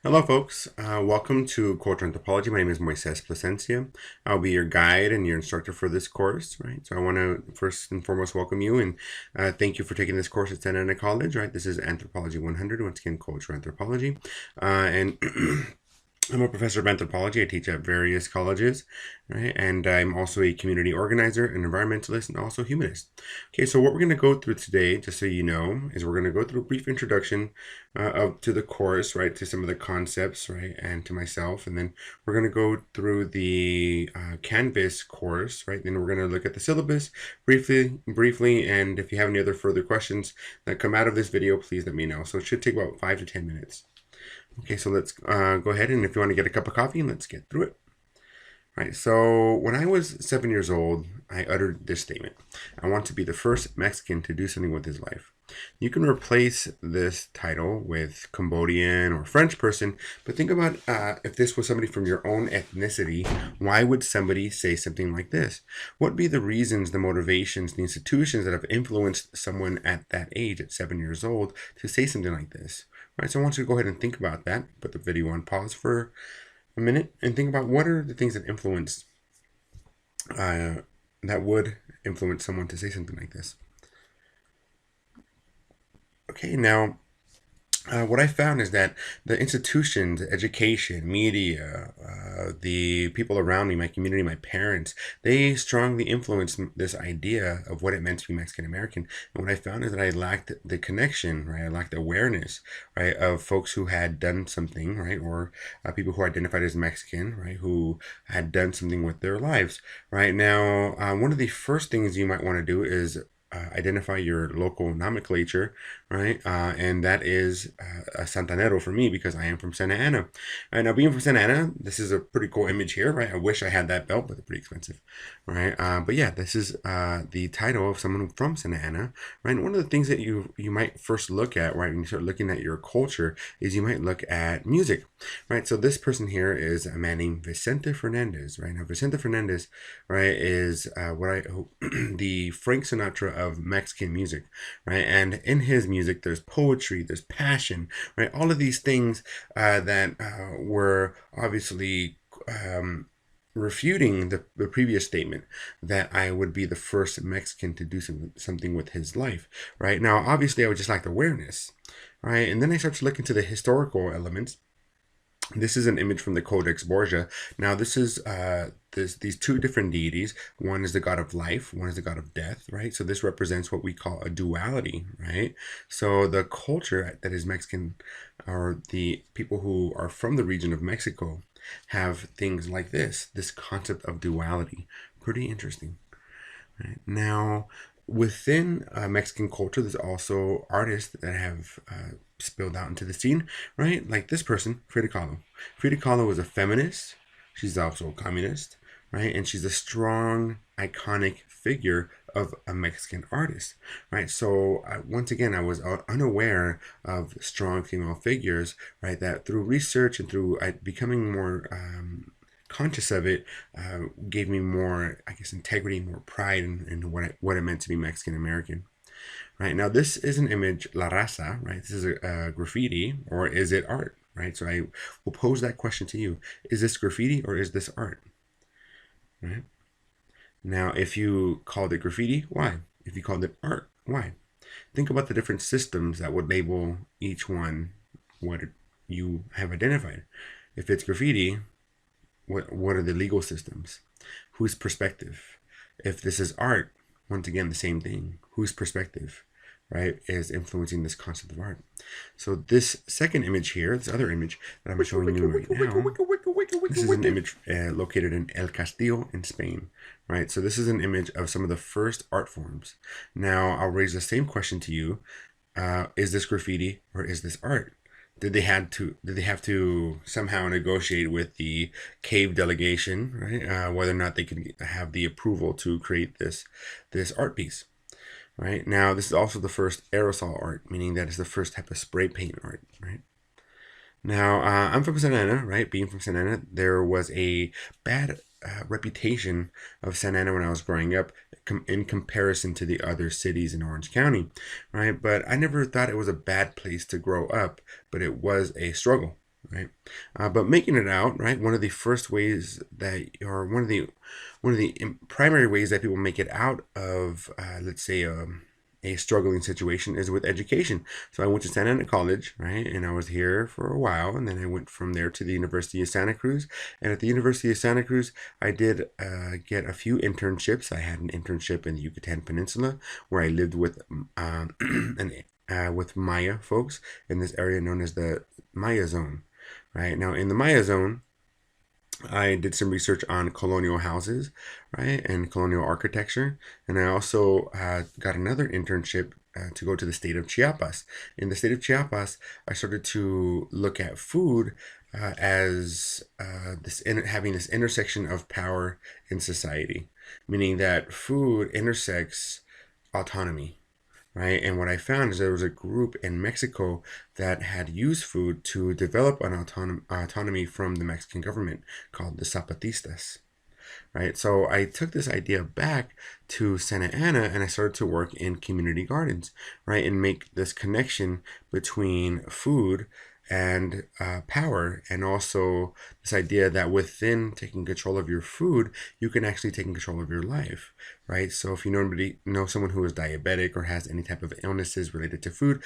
Hello, folks. Welcome to Culturalanthropology. My name is Moises Plasencia. I'll be your guide and your instructor for this course, right? So I want to first and foremost welcome you and thank you for taking this course at Santa Ana College, right? This is Anthropology 100, once again, Cultural Anthropology. And I'm a professor of anthropology. I teach at various colleges, right? And I'm also a community organizer, an environmentalist, and also humanist. Okay, so what we're going to go through today, just so you know, is we're going to go through a brief introduction to the course, right, to some of the concepts, right, and to myself, and then we're going to go through the Canvas course, right. Then we're going to look at the syllabus briefly, and if you have any other further questions that come out of this video, please let me know. So it should take about 5 to 10 minutes. Okay, so let's go ahead, and if you want to get a cup of coffee, let's get through it. Right, so when I was 7 years old, I uttered this statement. I want to be the first Mexican to do something with his life. You can replace this title with Cambodian or French person, but think about if this was somebody from your own ethnicity, why would somebody say something like this? What would be the reasons, the motivations, the institutions that have influenced someone at that age, at 7 years old, to say something like this? Right, so I want you to go ahead and think about that. Put the video on pause for a minute and think about what are the things that influence, that would influence someone to say something like this. Okay, now what I found is that the institutions, education, media, the people around me, my community, my parents, they strongly influenced this idea of what it meant to be Mexican American. And what I found is that I lacked the connection, right? I lacked the awareness, right, of folks who had done something, right, or people who identified as Mexican, right, who had done something with their lives, right? Now, one of the first things you might want to do is identify your local nomenclature, right? And that is a Santanero for me because I am from Santa Ana. Now, being from Santa Ana, this is a pretty cool image here, right? I wish I had that belt, but they're pretty expensive, right? But yeah, this is the title of someone from Santa Ana, right? And one of the things that you might first look at, right, when you start looking at your culture, is you might look at music, right? So this person here is a man named Vicente Fernandez, right? Now, Vicente Fernandez, right, is the Frank Sinatra of Mexican music, right? And in his music, there's poetry, there's passion, right? All of these things that were obviously refuting the previous statement that I would be the first Mexican to do something with his life, right? Now, obviously, I would just lack awareness, right? And then I start to look into the historical elements. This is an image from the Codex Borgia. Now, this is these two different deities. One is the god of life, one is the god of death, right? So this represents what we call a duality, right? So the culture that is Mexican, or the people who are from the region of Mexico, have things like this concept of duality. Pretty interesting, right? Now, within Mexican culture, there's also artists that have spilled out into the scene, right? Like this person, Frida Kahlo. Frida Kahlo was a feminist. She's also a communist, right? And she's a strong, iconic figure of a Mexican artist, right? So once again, I was unaware of strong female figures, right? That through research and through becoming more conscious of it, gave me more, I guess, integrity, more pride in what it meant to be Mexican American. Right, now this is an image, La Raza, right? This is a graffiti, or is it art, right? So I will pose that question to you. Is this graffiti or is this art? Right? Now, if you called it graffiti, why? If you called it art, why? Think about the different systems that would label each one what you have identified. If it's graffiti, what are the legal systems? Whose perspective? If this is art, once again, the same thing. Whose perspective, right, is influencing this concept of art? So this second image here, this other image that I'm showing you right now, this is an image located in El Castillo in Spain, right? So this is an image of some of the first art forms. Now, I'll raise the same question to you. Is this graffiti or is this art? Did they have to somehow negotiate with the cave delegation, right? Whether or not they could have the approval to create this art piece, right? Now, this is also the first aerosol art, meaning that it's the first type of spray paint art, right? Now, I'm from Santa Ana, right? Being from Santa Ana, there was a bad reputation of Santa Ana when I was growing up in comparison to the other cities in Orange County, right? But I never thought it was a bad place to grow up, but it was a struggle, right? But making it out, right? One of the first ways that, or one of the primary ways that people make it out of, let's say, a struggling situation is with education. So I went to Santa Ana College, right? And I was here for a while, and then I went from there to the University of Santa Cruz. And at the University of Santa Cruz, I did get a few internships. I had an internship in the Yucatan Peninsula where I lived with with Maya folks in this area known as the Maya Zone. Right now, in the Maya Zone, I did some research on colonial houses, right, and colonial architecture. And I also got another internship to go to the state of Chiapas. In the state of Chiapas, I started to look at food as having this intersection of power in society, meaning that food intersects autonomy, right? And what I found is there was a group in Mexico that had used food to develop an autonomy from the Mexican government called the Zapatistas, right? So I took this idea back to Santa Ana and I started to work in community gardens, right? And make this connection between food and power, and also this idea that within taking control of your food, you can actually take control of your life, right? So if you know someone who is diabetic or has any type of illnesses related to food,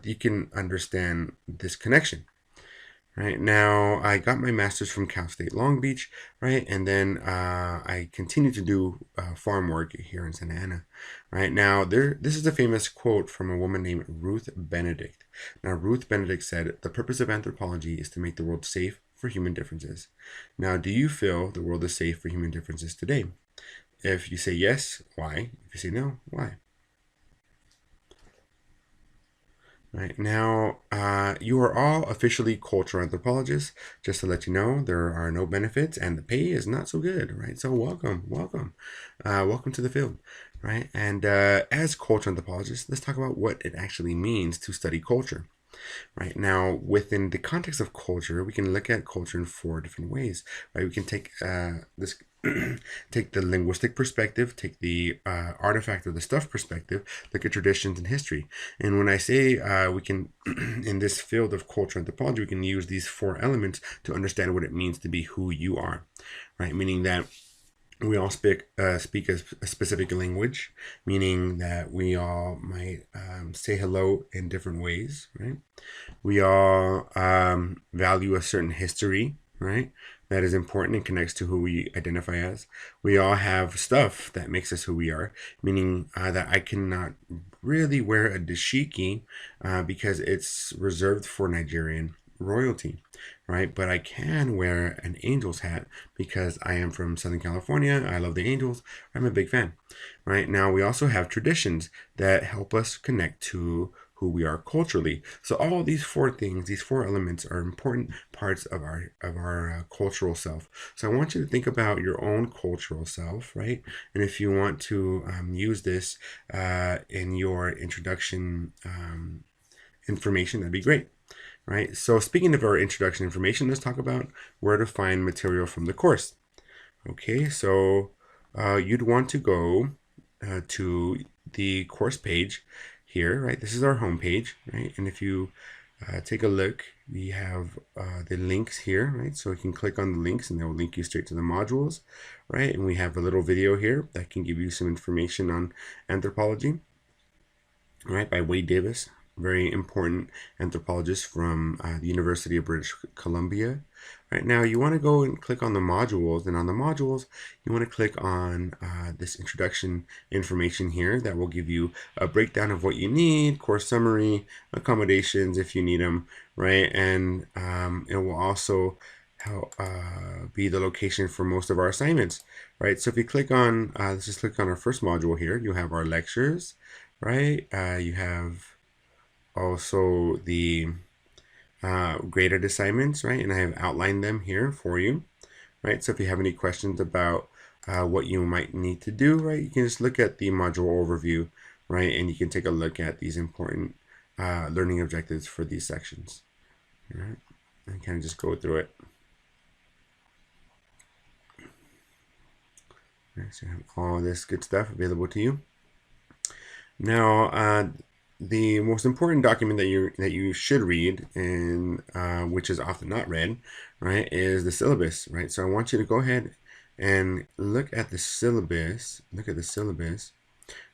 you can understand this connection. Right now, I got my master's from Cal State Long Beach, right, and then I continued to do farm work here in Santa Ana. Right now, this is a famous quote from a woman named Ruth Benedict. Now, Ruth Benedict said, "The purpose of anthropology is to make the world safe for human differences." Now, do you feel the world is safe for human differences today? If you say yes, why? If you say no, why? Right now, you are all officially cultural anthropologists. Just to let you know, there are no benefits and the pay is not so good, right? So welcome to the field, right? And as cultural anthropologists, let's talk about what it actually means to study culture. Right now, within the context of culture, we can look at culture in four different ways. Right, we can take this, take the linguistic perspective, take the artifact or the stuff perspective, look at traditions and history. And when I say we can, in this field of cultural anthropology, we can use these four elements to understand what it means to be who you are. Right, meaning that we all speak a specific language, meaning that we all might say hello in different ways, right? We all value a certain history, right? That is important and connects to who we identify as. We all have stuff that makes us who we are, meaning that I cannot really wear a dashiki because it's reserved for Nigerian royalty, right? But I can wear an Angels hat because I am from Southern California. I love the Angels. I'm a big fan, right? Now we also have traditions that help us connect to who we are culturally. So all these four things, these four elements, are important parts of our cultural self. So I want you to think about your own cultural self, right? And if you want to use this in your introduction information, that'd be great. Right. So speaking of our introduction information, let's talk about where to find material from the course. Okay, so you'd want to go to the course page here, right? This is our home page, right? And if you take a look, we have the links here, right? So you can click on the links and they will link you straight to the modules, right? And we have a little video here that can give you some information on anthropology, right, by Wade Davis, very important anthropologist from the University of British Columbia. Right now, you want to go and click on the modules, and on the modules, you want to click on this introduction information here that will give you a breakdown of what you need, course summary, accommodations if you need them, right? And it will also help be the location for most of our assignments, right? So if you click on, let's just click on our first module here, you have our lectures, right? You have also the graded assignments, right? And I have outlined them here for you, right? So if you have any questions about what you might need to do, right, you can just look at the module overview, right? And you can take a look at these important learning objectives for these sections, right? And kind of just go through it. Right, so you have all this good stuff available to you. Now, the most important document that you should read, and which is often not read, right, is the syllabus, right? So I want you to go ahead and look at the syllabus. Look at the syllabus,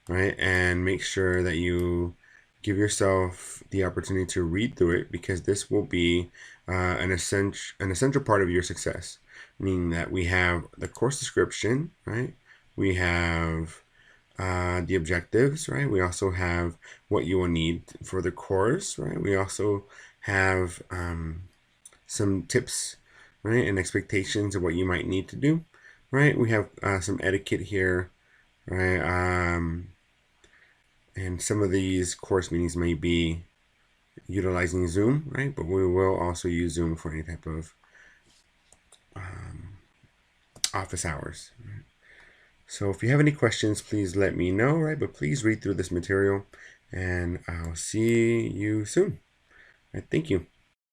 right, and make sure that you give yourself the opportunity to read through it, because this will be an essential part of your success. Meaning that we have the course description, right? We have the objectives, right? We also have what you will need for the course, right? We also have some tips, right, and expectations of what you might need to do, right? We have some etiquette here, right? And some of these course meetings may be utilizing Zoom, right? But we will also use Zoom for any type of office hours. So if you have any questions, please let me know, right? But please read through this material, and I'll see you soon. Right, thank you.